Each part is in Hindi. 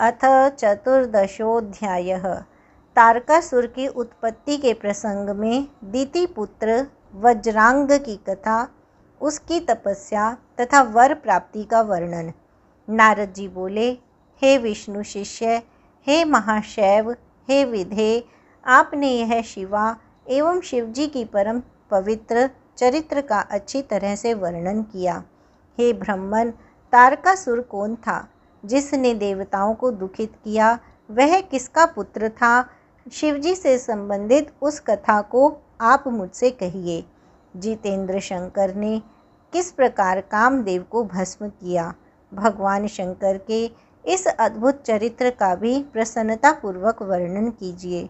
अथ चतुर्दशोऽध्यायः। तारकासुर की उत्पत्ति के प्रसंग में दिति पुत्र वज्रांग की कथा, उसकी तपस्या तथा वर प्राप्ति का वर्णन। नारद जी बोले, हे विष्णु शिष्य, हे महाशैव, हे विधे, आपने यह शिवा एवं शिवजी की परम पवित्र चरित्र का अच्छी तरह से वर्णन किया। हे ब्रह्मन, तारकासुर कौन था जिसने देवताओं को दुखित किया? वह किसका पुत्र था? शिवजी से संबंधित उस कथा को आप मुझसे कहिए। जितेंद्र शंकर ने किस प्रकार कामदेव को भस्म किया? भगवान शंकर के इस अद्भुत चरित्र का भी प्रसन्नतापूर्वक वर्णन कीजिए।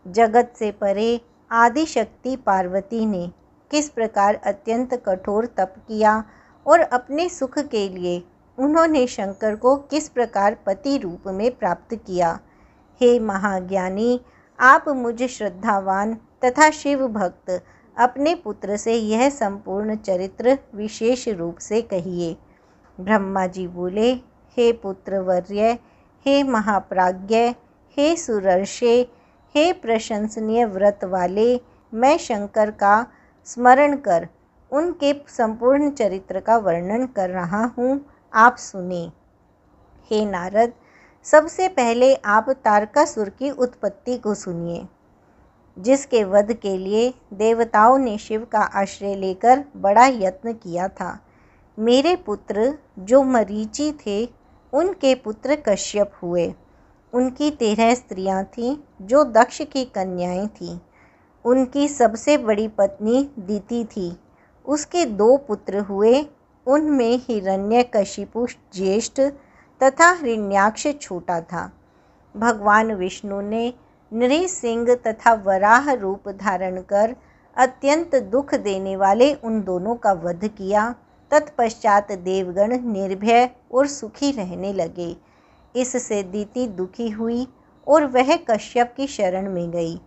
जगत से परे आदि शक्ति पार्वती ने किस प्रकार अत्यंत कठोर तप किया और अपने सुख के लिए उन्होंने शंकर को किस प्रकार पति रूप में प्राप्त किया। हे महाज्ञानी, आप मुझ श्रद्धावान तथा शिव भक्त अपने पुत्र से यह संपूर्ण चरित्र विशेष रूप से कहिए। ब्रह्मा जी बोले, हे पुत्रवर्य, हे महाप्राज्ञ, हे सुरर्षे, हे प्रशंसनीय व्रत वाले, मैं शंकर का स्मरण कर उनके संपूर्ण चरित्र का वर्णन कर रहा हूँ, आप सुने। हे नारद, सबसे पहले आप तारकासुर की उत्पत्ति को सुनिए, जिसके वध के लिए देवताओं ने शिव का आश्रय लेकर बड़ा यत्न किया था। मेरे पुत्र जो मरीचि थे, उनके पुत्र कश्यप हुए। उनकी 13 स्त्रियां थीं जो दक्ष की कन्याएं थीं। उनकी सबसे बड़ी पत्नी दिति थी। उसके 2 पुत्र हुए, उनमें हिरण्यकशिपु ज्येष्ठ तथा हिरण्याक्ष छोटा था। भगवान विष्णु ने नृसिंह तथा वराह रूप धारण कर अत्यंत दुख देने वाले उन दोनों का वध किया। तत्पश्चात देवगण निर्भय और सुखी रहने लगे। इससे दिति दुखी हुई और वह कश्यप की शरण में गई।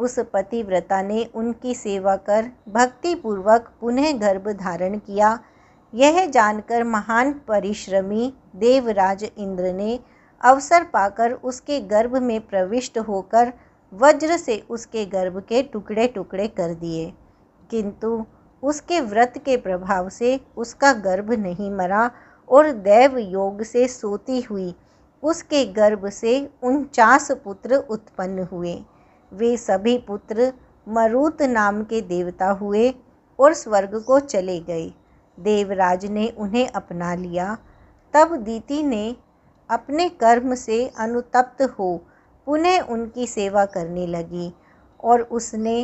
उस पतिव्रता ने उनकी सेवा कर भक्तिपूर्वक पुनः गर्भ धारण किया। यह जानकर महान परिश्रमी देवराज इंद्र ने अवसर पाकर उसके गर्भ में प्रविष्ट होकर वज्र से उसके गर्भ के टुकड़े टुकड़े कर दिए, किंतु उसके व्रत के प्रभाव से उसका गर्भ नहीं मरा और दैव योग से सोती हुई उसके गर्भ से 49 पुत्र उत्पन्न हुए। वे सभी पुत्र मरुत नाम के देवता हुए और स्वर्ग को चले गए। देवराज ने उन्हें अपना लिया। तब दिति ने अपने कर्म से अनुतप्त हो पुनः उनकी सेवा करने लगी और उसने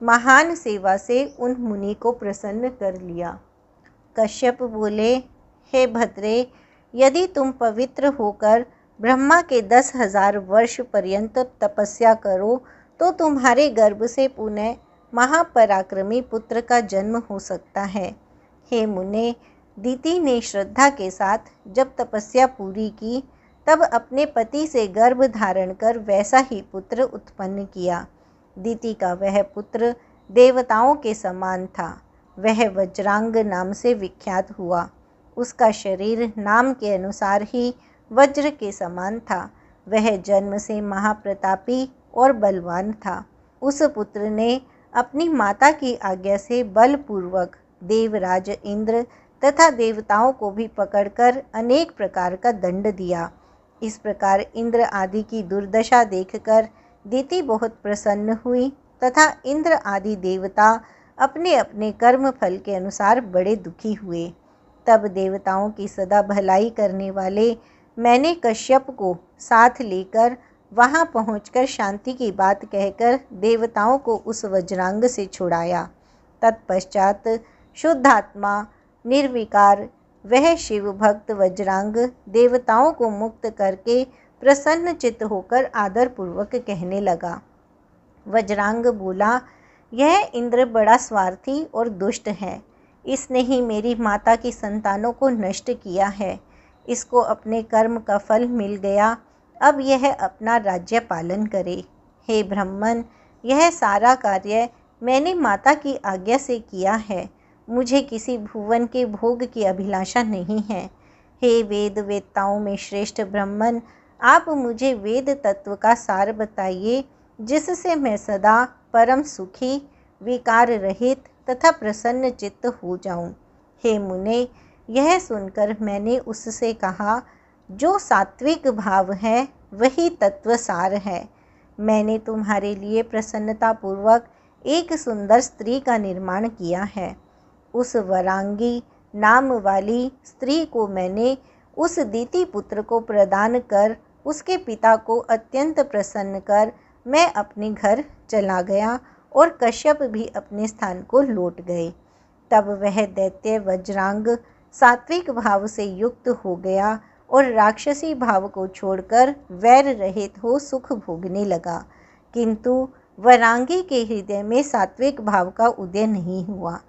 महान सेवा से उन मुनि को प्रसन्न कर लिया। कश्यप बोले, हे भद्रे, यदि तुम पवित्र होकर ब्रह्मा के 10,000 वर्ष पर्यंत तपस्या करो तो तुम्हारे गर्भ से पुनः महापराक्रमी पुत्र का जन्म हो सकता है। हे मुने, दिति ने श्रद्धा के साथ जब तपस्या पूरी की तब अपने पति से गर्भ धारण कर वैसा ही पुत्र उत्पन्न किया। दिति का वह पुत्र देवताओं के समान था। वह वज्रांग नाम से विख्यात हुआ। उसका शरीर नाम के अनुसार ही वज्र के समान था। वह जन्म से महाप्रतापी और बलवान था। उस पुत्र ने अपनी माता की आज्ञा से बलपूर्वक देवराज इंद्र तथा देवताओं को भी पकड़कर अनेक प्रकार का दंड दिया। इस प्रकार इंद्र आदि की दुर्दशा देखकर दिति बहुत प्रसन्न हुई तथा इंद्र आदि देवता अपने अपने कर्म फल के अनुसार बड़े दुखी हुए। तब देवताओं की सदा भलाई करने वाले मैंने कश्यप को साथ लेकर वहां पहुंचकर शांति की बात कहकर देवताओं को उस वज्रांग से छुड़ाया। तत्पश्चात शुद्धात्मा निर्विकार वह शिव भक्त वज्रांग देवताओं को मुक्त करके प्रसन्न चित्त होकर आदरपूर्वक कहने लगा। वज्रांग बोला, यह इंद्र बड़ा स्वार्थी और दुष्ट है। इसने ही मेरी माता की संतानों को नष्ट किया है। इसको अपने कर्म का फल मिल गया। अब यह अपना राज्य पालन करे। हे ब्रह्मन, यह सारा कार्य मैंने माता की आज्ञा से किया है। मुझे किसी भुवन के भोग की अभिलाषा नहीं है। हे वेद वेत्ताओं में श्रेष्ठ ब्रह्मन, आप मुझे वेद तत्व का सार बताइए, जिससे मैं सदा परम सुखी, विकार रहित तथा प्रसन्न चित्त हो जाऊं। हे मुने, यह सुनकर मैंने उससे कहा, जो सात्विक भाव है वही तत्व सार है। मैंने तुम्हारे लिए प्रसन्नतापूर्वक एक सुंदर स्त्री का निर्माण किया है। उस वरांगी नाम वाली स्त्री को मैंने उस दीति पुत्र को प्रदान कर उसके पिता को अत्यंत प्रसन्न कर मैं अपने घर चला गया और कश्यप भी अपने स्थान को लौट गए। तब वह दैत्य वज्रांग सात्विक भाव से युक्त हो गया और राक्षसी भाव को छोड़कर वैर रहित हो सुख भोगने लगा। किंतु वरांगी के हृदय में सात्विक भाव का उदय नहीं हुआ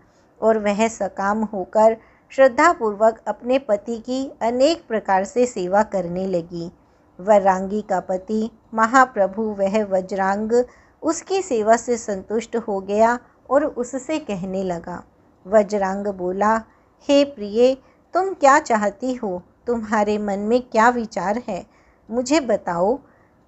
और वह सकाम होकर श्रद्धापूर्वक अपने पति की अनेक प्रकार से सेवा करने लगी। वरांगी का पति महाप्रभु वह वज्रांग उसकी सेवा से संतुष्ट हो गया और उससे कहने लगा। वज्रांग बोला, हे प्रिय, तुम क्या चाहती हो? तुम्हारे मन में क्या विचार है, मुझे बताओ।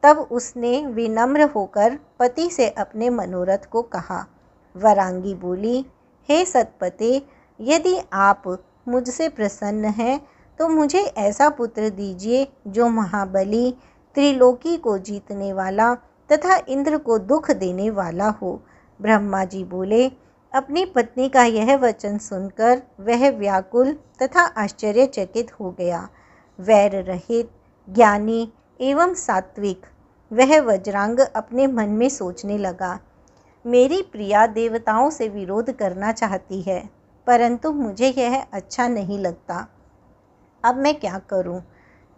तब उसने विनम्र होकर पति से अपने मनोरथ को कहा। वरांगी बोली, हे सतपते, यदि आप मुझसे प्रसन्न हैं तो मुझे ऐसा पुत्र दीजिए जो महाबली, त्रिलोकी को जीतने वाला तथा इंद्र को दुख देने वाला हो। ब्रह्मा जी बोले। अपनी पत्नी का यह वचन सुनकर वह व्याकुल तथा आश्चर्यचकित हो गया। वैर रहित, ज्ञानी एवं सात्विक वह वज्रांग अपने मन में सोचने लगा, मेरी प्रिया देवताओं से विरोध करना चाहती है, परंतु मुझे यह अच्छा नहीं लगता। अब मैं क्या करूं?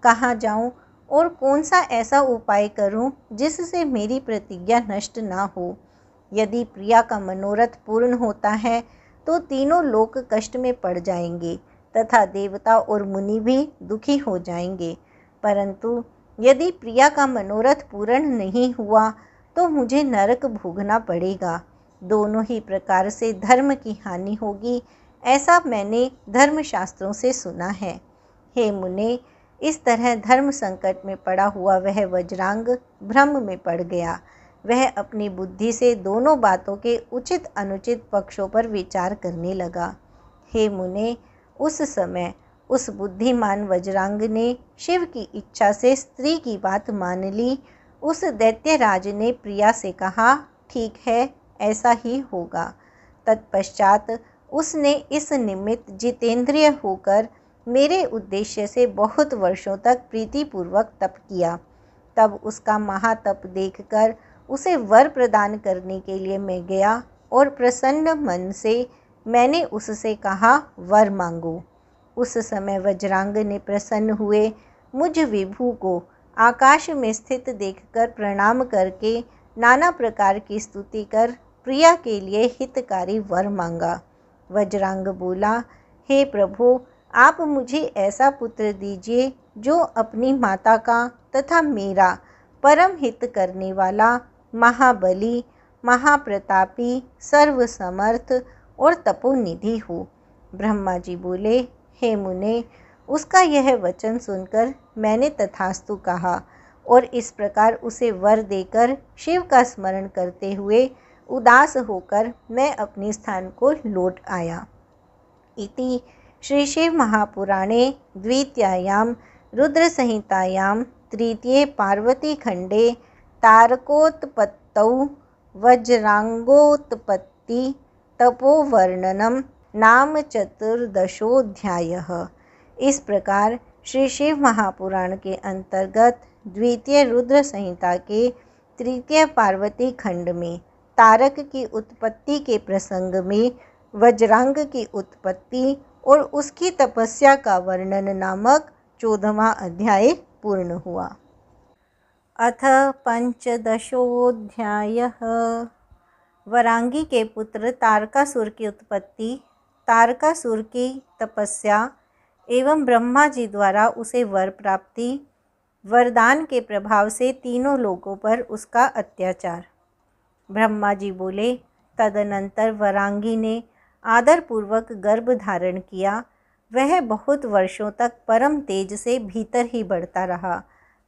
कहाँ जाऊं और कौन सा ऐसा उपाय करूं जिससे मेरी प्रतिज्ञा नष्ट ना हो? यदि प्रिया का मनोरथ पूर्ण होता है तो तीनों लोक कष्ट में पड़ जाएंगे तथा देवता और मुनि भी दुखी हो जाएंगे, परंतु यदि प्रिया का मनोरथ पूर्ण नहीं हुआ तो मुझे नरक भोगना पड़ेगा। दोनों ही प्रकार से धर्म की हानि होगी, ऐसा मैंने धर्मशास्त्रों से सुना है। हे मुने, इस तरह धर्म संकट में पड़ा हुआ वह वज्रांग भ्रम में पड़ गया। वह अपनी बुद्धि से दोनों बातों के उचित अनुचित पक्षों पर विचार करने लगा। हे मुने, उस समय उस बुद्धिमान वज्रांग ने शिव की इच्छा से स्त्री की बात मान ली। उस दैत्यराज ने प्रिया से कहा, ठीक है, ऐसा ही होगा। तत्पश्चात उसने इस निमित्त जितेंद्रिय होकर मेरे उद्देश्य से बहुत वर्षों तक प्रीतिपूर्वक तप किया। तब उसका महातप देखकर उसे वर प्रदान करने के लिए मैं गया और प्रसन्न मन से मैंने उससे कहा, वर मांगो। उस समय वज्रांग ने प्रसन्न हुए मुझ विभु को आकाश में स्थित देखकर प्रणाम करके नाना प्रकार की स्तुति कर प्रिया के लिए हितकारी वर मांगा। वज्रांग बोला, हे प्रभु, आप मुझे ऐसा पुत्र दीजिए जो अपनी माता का तथा मेरा परम हित करने वाला, महाबली, महाप्रतापी, सर्वसमर्थ और तपोनिधि हो। ब्रह्मा जी बोले, हे मुने, उसका यह वचन सुनकर मैंने तथास्तु कहा और इस प्रकार उसे वर देकर शिव का स्मरण करते हुए उदास होकर मैं अपने स्थान को लौट आया। इति श्री शिव महापुराणे द्वितीयायां रुद्र संहितायां तृतीये पार्वती खंडे तारकोत्पत्तौ वज्रांगोत्पत्ति तपोवर्णनम नाम चतुर्दशोऽध्यायः। इस प्रकार श्री शिव महापुराण के अंतर्गत द्वितीय रुद्र संहिता के तृतीय पार्वती खंड में तारक की उत्पत्ति के प्रसंग में वज्रांग की उत्पत्ति और उसकी तपस्या का वर्णन नामक 14वां अध्याय पूर्ण हुआ। अथ पंचदशोऽध्यायः। वरांगी के पुत्र तारकासुर की उत्पत्ति, तारकासुर की तपस्या एवं ब्रह्मा जी द्वारा उसे वर प्राप्ति, वरदान के प्रभाव से तीनों लोगों पर उसका अत्याचार। ब्रह्मा जी बोले, तदनंतर वरांगी ने आदरपूर्वक गर्भ धारण किया। वह बहुत वर्षों तक परम तेज से भीतर ही बढ़ता रहा।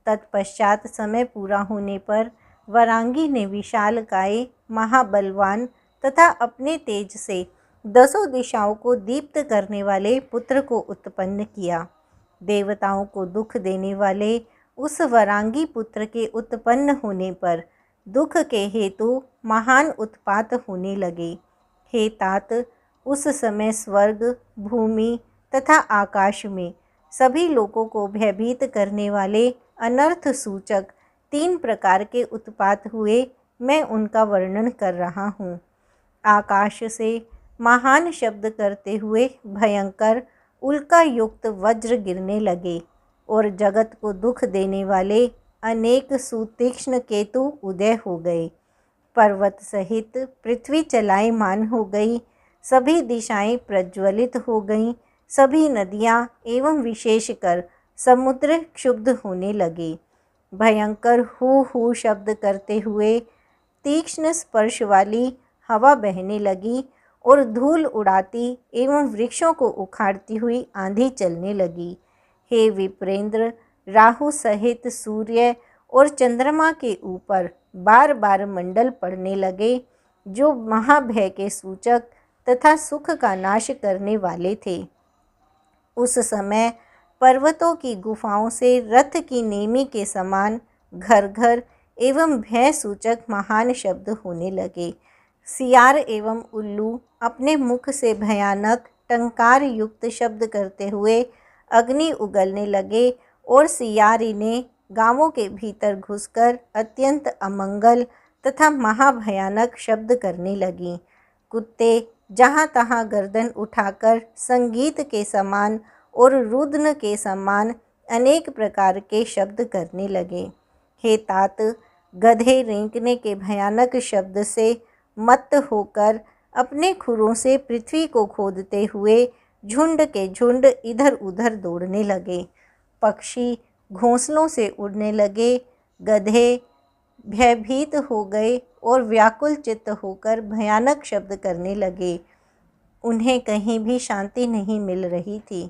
तत्पश्चात समय पूरा होने पर वरांगी ने विशालकाय, महाबलवान तथा अपने तेज से 10 दिशाओं को दीप्त करने वाले पुत्र को उत्पन्न किया। देवताओं को दुख देने वाले उस वरांगी पुत्र के उत्पन्न होने पर दुख के हेतु महान उत्पात होने लगे। हे तात, उस समय स्वर्ग, भूमि तथा आकाश में सभी लोगों को भयभीत करने वाले अनर्थ सूचक 3 प्रकार के उत्पात हुए। मैं उनका वर्णन कर रहा हूँ। आकाश से महान शब्द करते हुए भयंकर उल्का युक्त वज्र गिरने लगे और जगत को दुख देने वाले अनेक सुतीक्ष्ण केतु उदय हो गए। पर्वत सहित पृथ्वी चलायमान हो गई, सभी दिशाएं प्रज्वलित हो गईं, सभी नदियां एवं विशेषकर समुद्र क्षुब्ध होने लगे। भयंकर हू शब्द करते हुए तीक्ष्ण स्पर्श वाली हवा बहने लगी और धूल उड़ाती एवं वृक्षों को उखाड़ती हुई आंधी चलने लगी। हे विप्रेंद्र, राहु सहित सूर्य और चंद्रमा के ऊपर बार बार मंडल पड़ने लगे, जो महाभय के सूचक तथा सुख का नाश करने वाले थे। उस समय पर्वतों की गुफाओं से रथ की नेमी के समान घर घर एवं भय सूचक महान शब्द होने लगे। सियार एवं उल्लू अपने मुख से भयानक टंकार युक्त शब्द करते हुए अग्नि उगलने लगे और सियारी ने गांवों के भीतर घुसकर अत्यंत अमंगल तथा महाभयानक शब्द करने लगी। कुत्ते जहाँ तहाँ गर्दन उठाकर संगीत के समान और रुदन के समान अनेक प्रकार के शब्द करने लगे। हे तात, गधे रेंकने के भयानक शब्द से मत्त होकर अपने खुरों से पृथ्वी को खोदते हुए झुंड के झुंड इधर उधर दौड़ने लगे। पक्षी घोंसलों से उड़ने लगे। गधे भयभीत हो गए और व्याकुल चित्त होकर भयानक शब्द करने लगे। उन्हें कहीं भी शांति नहीं मिल रही थी।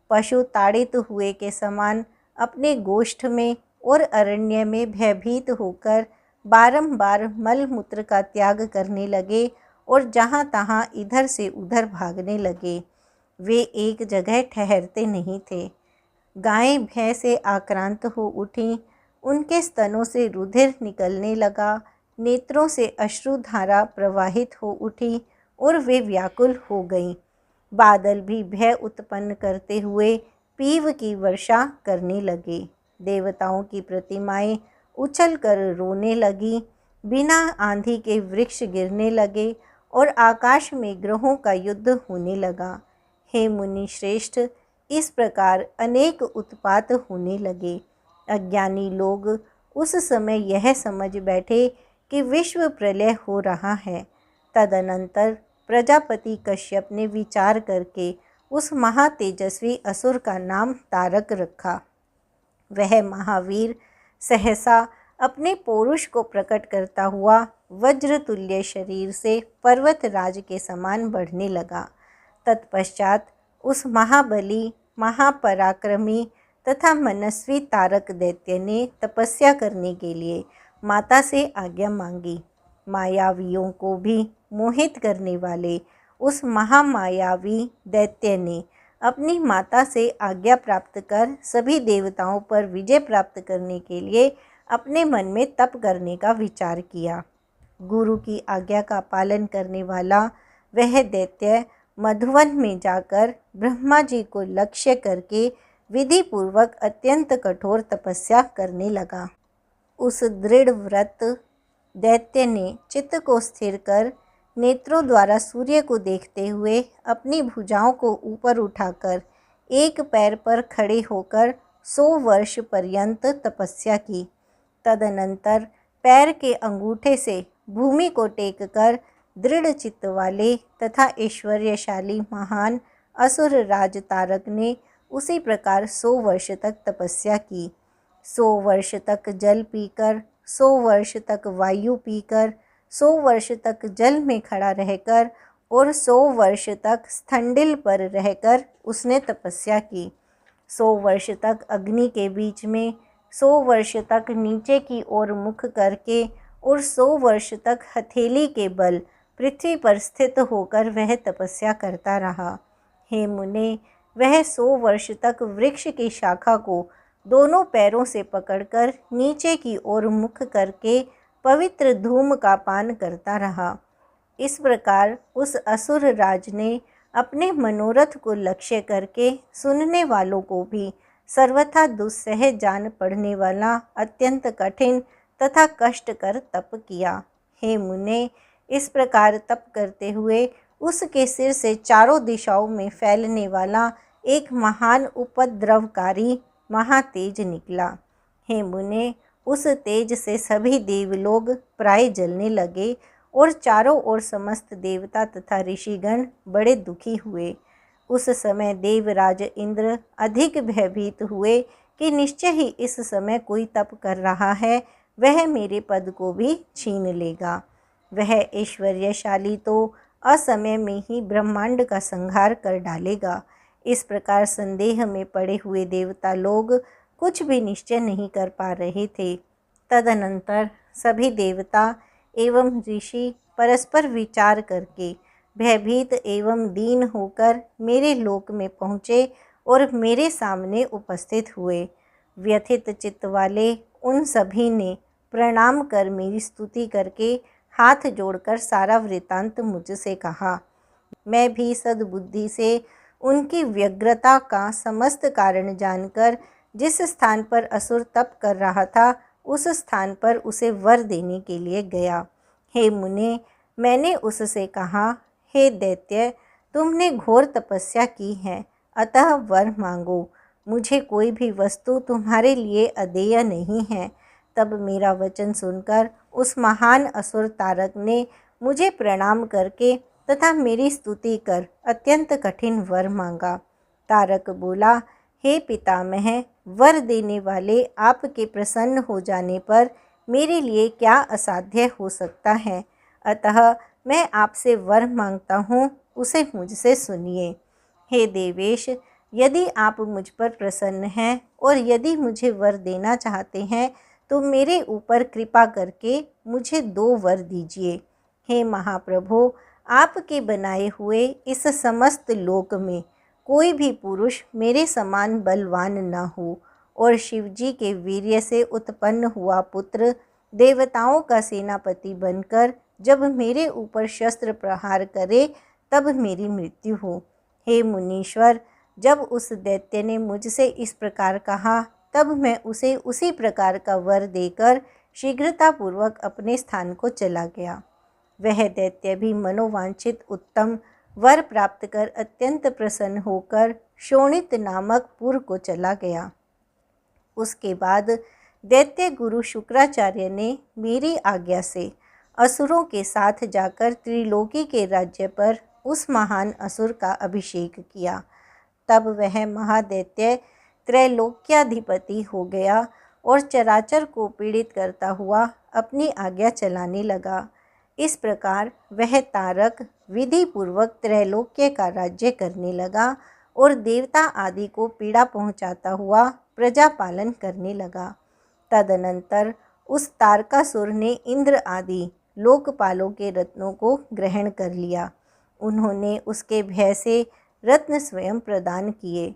पशु ताड़ित हुए के समान अपने गोष्ठ में और अरण्य में भयभीत होकर बारंबार मल मूत्र का त्याग करने लगे और जहाँ तहाँ इधर से उधर भागने लगे। वे एक जगह ठहरते नहीं थे। गायें भय से आक्रांत हो उठीं, उनके स्तनों से रुधिर निकलने लगा, नेत्रों से अश्रुधारा प्रवाहित हो उठी और वे व्याकुल हो गईं। बादल भी भय उत्पन्न करते हुए पीव की वर्षा करने लगे। देवताओं की प्रतिमाएं उछलकर रोने लगी। बिना आंधी के वृक्ष गिरने लगे और आकाश में ग्रहों का युद्ध होने लगा। हे मुनि श्रेष्ठ, इस प्रकार अनेक उत्पात होने लगे। अज्ञानी लोग उस समय यह समझ बैठे कि विश्व प्रलय हो रहा है। तदनंतर प्रजापति कश्यप ने विचार करके उस महातेजस्वी असुर का नाम तारक रखा। वह महावीर सहसा अपने पौरुष को प्रकट करता हुआ वज्र तुल्य शरीर से पर्वतराज के समान बढ़ने लगा। तत्पश्चात उस महाबली, महापराक्रमी तथा मनस्वी तारक दैत्य ने तपस्या करने के लिए माता से आज्ञा मांगी। मायावियों को भी मोहित करने वाले उस महामायावी दैत्य ने अपनी माता से आज्ञा प्राप्त कर सभी देवताओं पर विजय प्राप्त करने के लिए अपने मन में तप करने का विचार किया। गुरु की आज्ञा का पालन करने वाला वह दैत्य मधुवन में जाकर ब्रह्मा जी को लक्ष्य करके विधि पूर्वक अत्यंत कठोर तपस्या करने लगा। उस दृढ़ व्रत दैत्य ने चित्त को स्थिर कर नेत्रों द्वारा सूर्य को देखते हुए अपनी भुजाओं को ऊपर उठाकर एक पैर पर खड़े होकर 100 वर्ष पर्यंत तपस्या की। तदनंतर पैर के अंगूठे से भूमि को टेक कर दृढ़ चित्त वाले तथा ऐश्वर्यशाली महान असुर राज तारक ने उसी प्रकार 100 वर्ष तक तपस्या की। 100 वर्ष तक जल पीकर, 100 वर्ष तक वायु पीकर, 100 वर्ष तक जल में खड़ा रहकर और 100 वर्ष तक स्थंडिल पर रहकर उसने तपस्या की। 100 वर्ष तक अग्नि के बीच में, 100 वर्ष तक नीचे की ओर मुख करके और 100 वर्ष तक हथेली के बल पृथ्वी पर स्थित होकर वह तपस्या करता रहा। हे मुने, वह 100 वर्ष तक वृक्ष की शाखा को दोनों पैरों से पकड़कर नीचे की ओर मुख करके पवित्र धूम का पान करता रहा। इस प्रकार उस असुर राज ने अपने मनोरथ को लक्ष्य करके सुनने वालों को भी सर्वथा दुस्सह जान पड़ने वाला अत्यंत कठिन तथा कष्टकर तप किया। हे मुने, इस प्रकार तप करते हुए उसके सिर से चारों दिशाओं में फैलने वाला एक महान उपद्रवकारी महातेज निकला। हे मुने, उस तेज से सभी देवलोग प्राय जलने लगे और चारों ओर समस्त देवता तथा ऋषिगण बड़े दुखी हुए। उस समय देवराज इंद्र अधिक भयभीत हुए कि निश्चय ही इस समय कोई तप कर रहा है, वह मेरे पद को भी छीन लेगा। वह ऐश्वर्यशाली तो असमय में ही ब्रह्मांड का संहार कर डालेगा। इस प्रकार संदेह में पड़े हुए देवता लोग कुछ भी निश्चय नहीं कर पा रहे थे। तदनंतर सभी देवता एवं ऋषि परस्पर विचार करके भयभीत एवं दीन होकर मेरे लोक में पहुँचे और मेरे सामने उपस्थित हुए। व्यथित चित्त वाले उन सभी ने प्रणाम कर मेरी स्तुति करके हाथ जोड़कर सारा वृत्तांत मुझसे कहा। मैं भी सद्बुद्धि से उनकी व्यग्रता का समस्त कारण जानकर जिस स्थान पर असुर तप कर रहा था उस स्थान पर उसे वर देने के लिए गया। हे मुने, मैंने उससे कहा, हे दैत्य, तुमने घोर तपस्या की है, अतः वर मांगो। मुझे कोई भी वस्तु तुम्हारे लिए अदेय नहीं है। तब मेरा वचन सुनकर उस महान असुर तारक ने मुझे प्रणाम करके तथा मेरी स्तुति कर अत्यंत कठिन वर मांगा। तारक बोला, हे पितामह, वर देने वाले, आपके प्रसन्न हो जाने पर मेरे लिए क्या असाध्य हो सकता है। अतः मैं आपसे वर मांगता हूँ, उसे मुझसे सुनिए। हे देवेश, यदि आप मुझ पर प्रसन्न हैं और यदि मुझे वर देना चाहते हैं तो मेरे ऊपर कृपा करके मुझे 2 वर दीजिए। हे महाप्रभु, आपके बनाए हुए इस समस्त लोक में कोई भी पुरुष मेरे समान बलवान न हो और शिवजी के वीर्य से उत्पन्न हुआ पुत्र देवताओं का सेनापति बनकर जब मेरे ऊपर शस्त्र प्रहार करे तब मेरी मृत्यु हो। हे मुनीश्वर, जब उस दैत्य ने मुझसे इस प्रकार कहा तब मैं उसे उसी प्रकार का वर देकर शीघ्रतापूर्वक अपने स्थान को चला गया। वह दैत्य भी मनोवांछित उत्तम वर प्राप्त कर अत्यंत प्रसन्न होकर शोणित नामक पुर को चला गया। उसके बाद दैत्य गुरु शुक्राचार्य ने मेरी आज्ञा से असुरों के साथ जाकर त्रिलोकी के राज्य पर उस महान असुर का अभिषेक किया। तब वह महादैत्य त्रैलोक्याधिपति हो गया और चराचर को पीड़ित करता हुआ अपनी आज्ञा चलाने लगा। इस प्रकार वह तारक विधि पूर्वक त्रैलोक्य का राज्य करने लगा और देवता आदि को पीड़ा पहुंचाता हुआ प्रजा पालन करने लगा। तदनंतर उस तारकासुर ने इंद्र आदि लोकपालों के रत्नों को ग्रहण कर लिया। उन्होंने उसके भय से रत्न स्वयं प्रदान किए।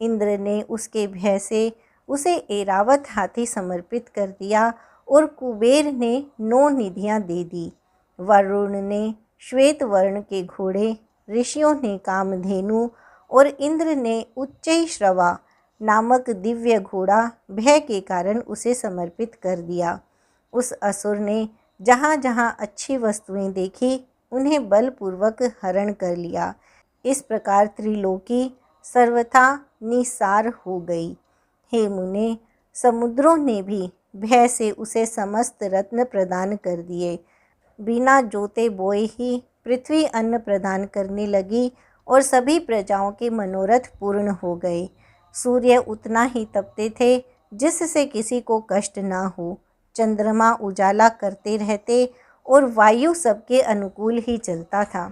इंद्र ने उसके भय से उसे ऐरावत हाथी समर्पित कर दिया और कुबेर ने 9 निधियां दे दी। वरुण ने श्वेत वर्ण के घोड़े, ऋषियों ने कामधेनु और इंद्र ने उच्चैश्रवा नामक दिव्य घोड़ा भय के कारण उसे समर्पित कर दिया। उस असुर ने जहाँ जहाँ अच्छी वस्तुएं देखी उन्हें बलपूर्वक हरण कर लिया। इस प्रकार त्रिलोकी सर्वथा निसार हो गई। हे मुने, समुद्रों ने भी भय से उसे समस्त रत्न प्रदान कर दिए। बिना जोते बोए ही पृथ्वी अन्न प्रदान करने लगी और सभी प्रजाओं के मनोरथ पूर्ण हो गए। सूर्य उतना ही तपते थे जिससे किसी को कष्ट ना हो। चंद्रमा उजाला करते रहते और वायु सबके अनुकूल ही चलता था।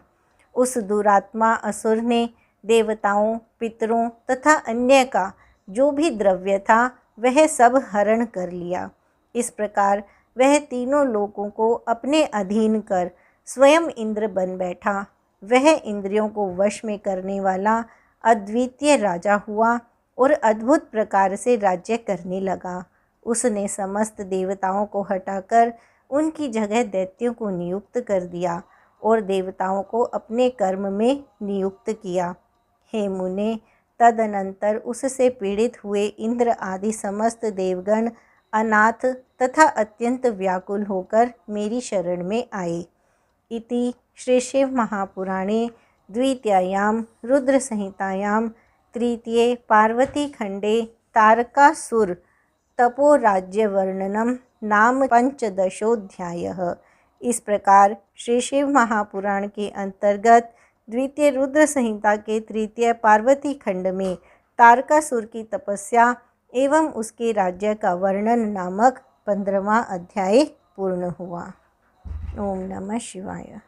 उस दुरात्मा असुर ने देवताओं, पितरों तथा अन्य का जो भी द्रव्य था वह सब हरण कर लिया। इस प्रकार वह तीनों लोकों को अपने अधीन कर स्वयं इंद्र बन बैठा। वह इंद्रियों को वश में करने वाला अद्वितीय राजा हुआ और अद्भुत प्रकार से राज्य करने लगा। उसने समस्त देवताओं को हटाकर उनकी जगह दैत्यों को नियुक्त कर दिया और देवताओं को अपने कर्म में नियुक्त किया। हे मुने, तदनंतर उससे पीड़ित हुए इंद्र आदि समस्त देवगण अनाथ तथा अत्यंत व्याकुल होकर मेरी शरण में आए। इति श्री शिव महापुराणे द्वितीयायां रुद्र संहितायां तृतीये पार्वती खंडे तारकासुर तपोराज्य वर्णनम नाम 15ोऽध्यायः। इस प्रकार श्री शिव महापुराण के अंतर्गत द्वितीय रुद्र संहिता के तृतीय पार्वती खंड में तारकासुर की तपस्या एवं उसके राज्य का वर्णन नामक 15वां अध्याय पूर्ण हुआ। ओम नमः शिवाय।